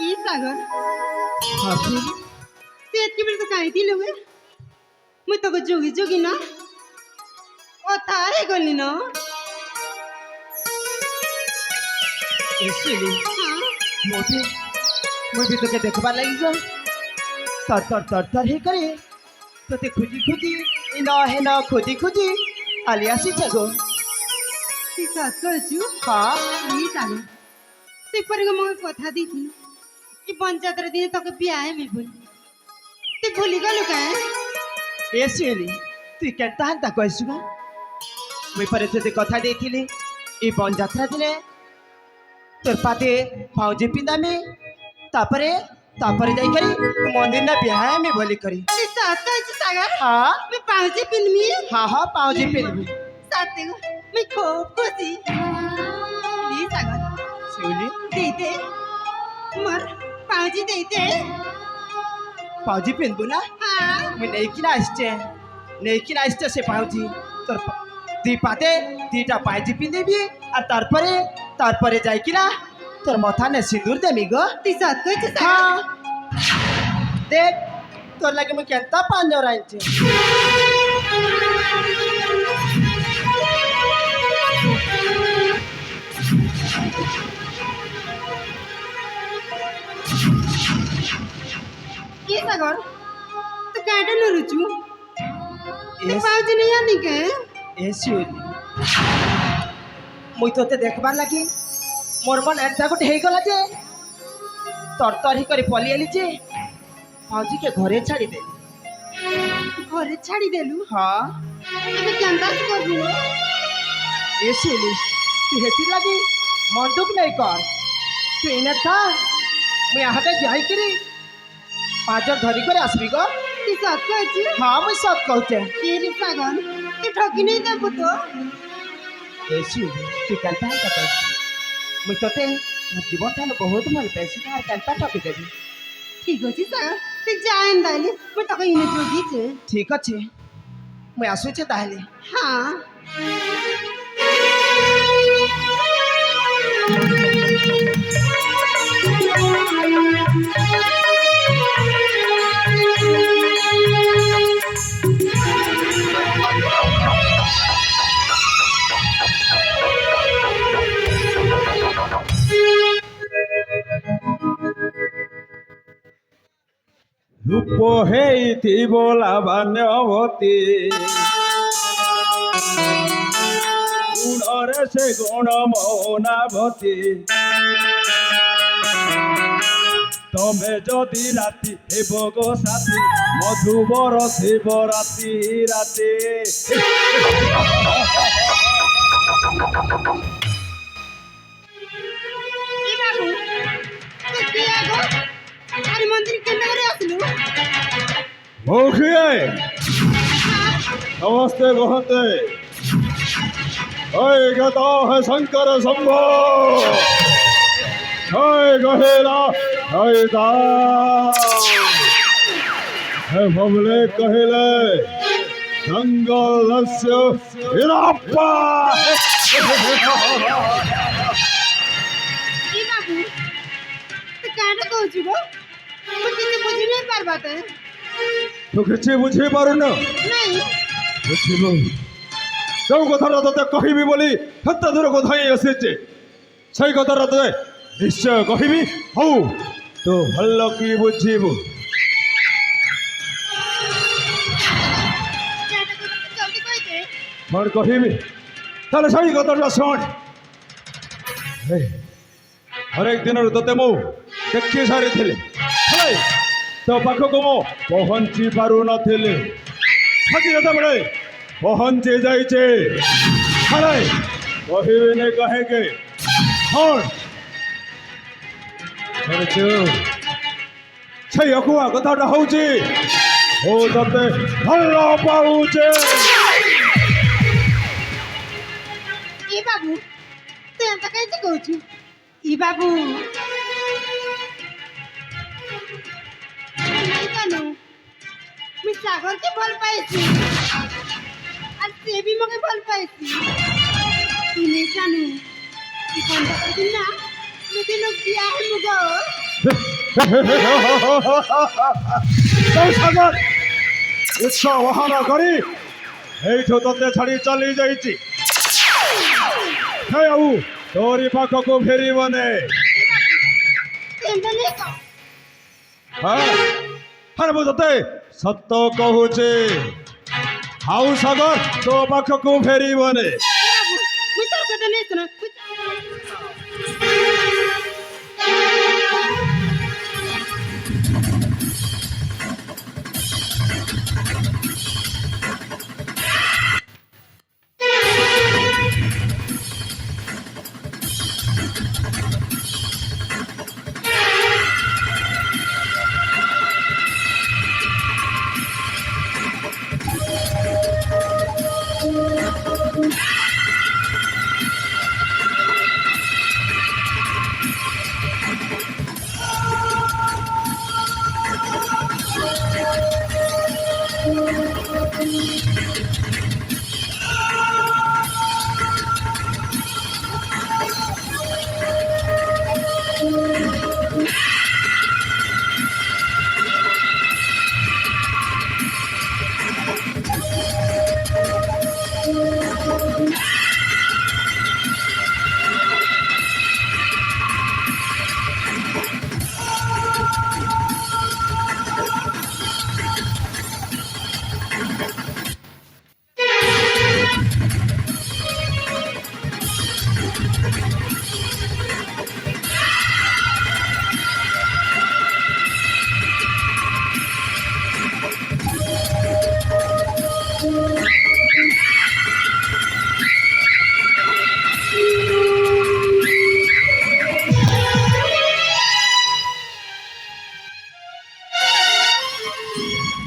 ई सागर हाँ फिर ते इतनी बड़ी तो कहीं थी लोगे मैं तो कुछ जोगी जोगी ना ओ तारे गोली ना इसलिए हाँ मोटी मैं भी तो के देखवा लगी गो तर तर तर तर हे करे तो ते खुजी खुजी इना है ना खुजी खुजी आलियासी जगो ती सास को चु हाँ ई सागर ते पर को मैं कथा दी थी ई पंचायत दिन तक बियाह में बोल ते भूली गलु काहे इसलिए तू केता हंता कहसुगा मैं पर ते कथा देथिली ई बन यात्रा दिने तोर पाते पाउजी पिंदा में तापरे तापरे जाई करी मंदिर ना बिहार में बोली करी ती सास को चु सागर हाँ मैं पाँच पिन मी हाँ हाँ पाउजी पिंद साथे को मैं खूब खुशी ली सागर शिवली देते मर पाँच देते पाउजी पिंद ना हाँ मैं नहीं किना आस्ते से पाउजी तोर दी पाते दीटा पाउजी पिंदे भी और तारपरे जाई किना तोर माथा ने सिंदूर देमी गो ती सास को चु सागर हाँ देख तोर लगे मैं केंता पांजो रांचे ये सागर तो काटा न रुचु ते पाँच नहीं आनी के ए शिवली मुई तोते देखबार लगी मोर मन एंता गुट हे गला जे तरतर ही करे पली आली जे पाउजी के घरे छाड़ी दे घरे छाड़ी देलु हाँ अबे केंता से कर दूँ ए शिवली तू हेती लगी मन दुख नहीं कर तू इने था मैं यहाँ तक जाई करी पाँचर धरी करे आसबी गो ती सास को चु हाँ मैं सब कहते तेरी सागर ते ठगी नहीं दे पुतो ए शिवली तू केंता है कत मुई तोते मोर जीवन ठान बहुत भल पैसे तार केंता ठकी देबी ठीक अछि सागर ते जान दाली मैं तो कहीं नहीं जोगी छे ठीक अच्छे मैं आसु छे ताहले हाँ रूप हेती बोला बान्यवती गुणरे से गुण मौनावती तमे जदि राति हेब गो साथी मधुबर शिव राति राति ई बाबू ते के आगो अरे मंदिर के नगरे आसलु मुखिए नमस्ते कहते जय गदा है शंकर शंभो जय गहेला जय दा है भवले कहले जंगलस्य हिराप्पा ई बाबू ते काटा कहू गो मैं किसी बुझी नहीं पार बात है तो किसी बुझे पारो ना नहीं बुझिबो जो कथाटा तोते कहबी बोली हत्ता दूर कथा ही आसीचे সেই কথাটা তোতে নিশ্চয় কহিবি হও তো ভালো কি বুঝিবু काटा को जल्दी कह दे মন কহিবি তাহলে সেই কথাটা শোন হরেক দিনের তোতে মু দেখি সারিଥିଲି হেলে তো পাখକୁ ମୁଁ ପହଞ୍ଚି ପାରୁନଥିଲି ଆଜି ଯେତେବେଳେ ପହଞ୍ଚି ଯାଇଛି ହେଲେ କହିବିନି କାହିଁକି ଶୁଣ ଶୁଣିଛୁ ସେଇ ଅକୁଆ କଥାଟା ହଉଛି ମୁଁ ତତେ ଭଲ ପାଉଛି ई बाबू तू एंता कैसे कहू छु ई बाबू नहीं जानू मैं सागर के भल पाइছি আর সে भी मगे भल पाइছি तू नहीं जानू বঞ্জাত্রা দিন না যদি লোক বিয়া মুগ ସାଗର ଉଚ୍ଚ ବାହନ କରି ଏଇଠୁ ତତେ ଛାଡ଼ି ଚାଲି ଯାଇଛି ହେ ଆଉ ତୋରି ପାଖକୁ ଫେରିବନି ଏମାନେ ଆରେ ମୁଁ ତତେ ସତ କହୁଛି ଆଉ ସାଗର ତୋ ପାଖକୁ ଫେରିବନି ମୁଇଁ ତୋର କଥା ନେଇ ଶୁଣ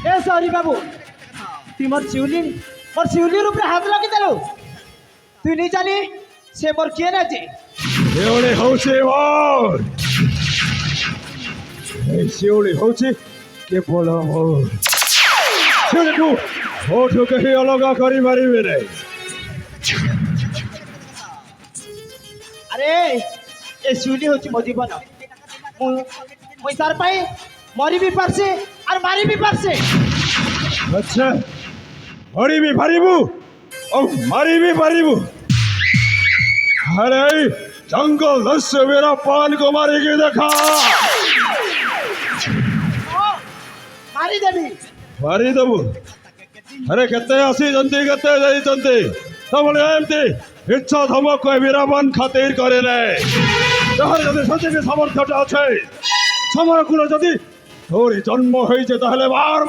ए सॉरी बाबू तुम मोर शिवली रूप हाथ लगे देलु तु नहीं जानी से मोर किए ना जे ଶିଉଳି ହଉଛି ମୋର এই ଶିଉଳି ହଉଛି କେବଳ ମୋର ଶିଉଳିକୁ ମୋଠୁ କେହି ଅଲଗା କରିପାରିବେ ନାହିଁ अरे ए शिवली होची मो जीवन मुई तार पाई मरी भी पारसे और मारी भी पारसे ଆଚ୍ଛା ମରି ବି ପାରିବୁ ଆଉ ମାରି ବି ପାରିବୁ ଆରେ ଏଇ ଜଙ୍ଗଲ ଦସ୍ୟୁ ବୀର ପାନକୁ ମାରିକି ଦେଖା मारी देवी ମାରିଦେବୁ ଆରେ କେତେ ଆସିଛନ୍ତି କେତେ ଯାଇଛନ୍ତି ସବୁବେଳେ ଏମିତି ଇଚ୍ଛା ଧମକ ବୀରବାନ ଖାତିର କରେ ନାହିଁ ଯାହାର ଯଦି ସଠିକ ସାମର୍ଥ୍ୟଟା ଅଛି ସମୟ କୂଳ ଯଦି ତୋରି ଜନ୍ମ ହେଇছে ତାହେଲେ ବାର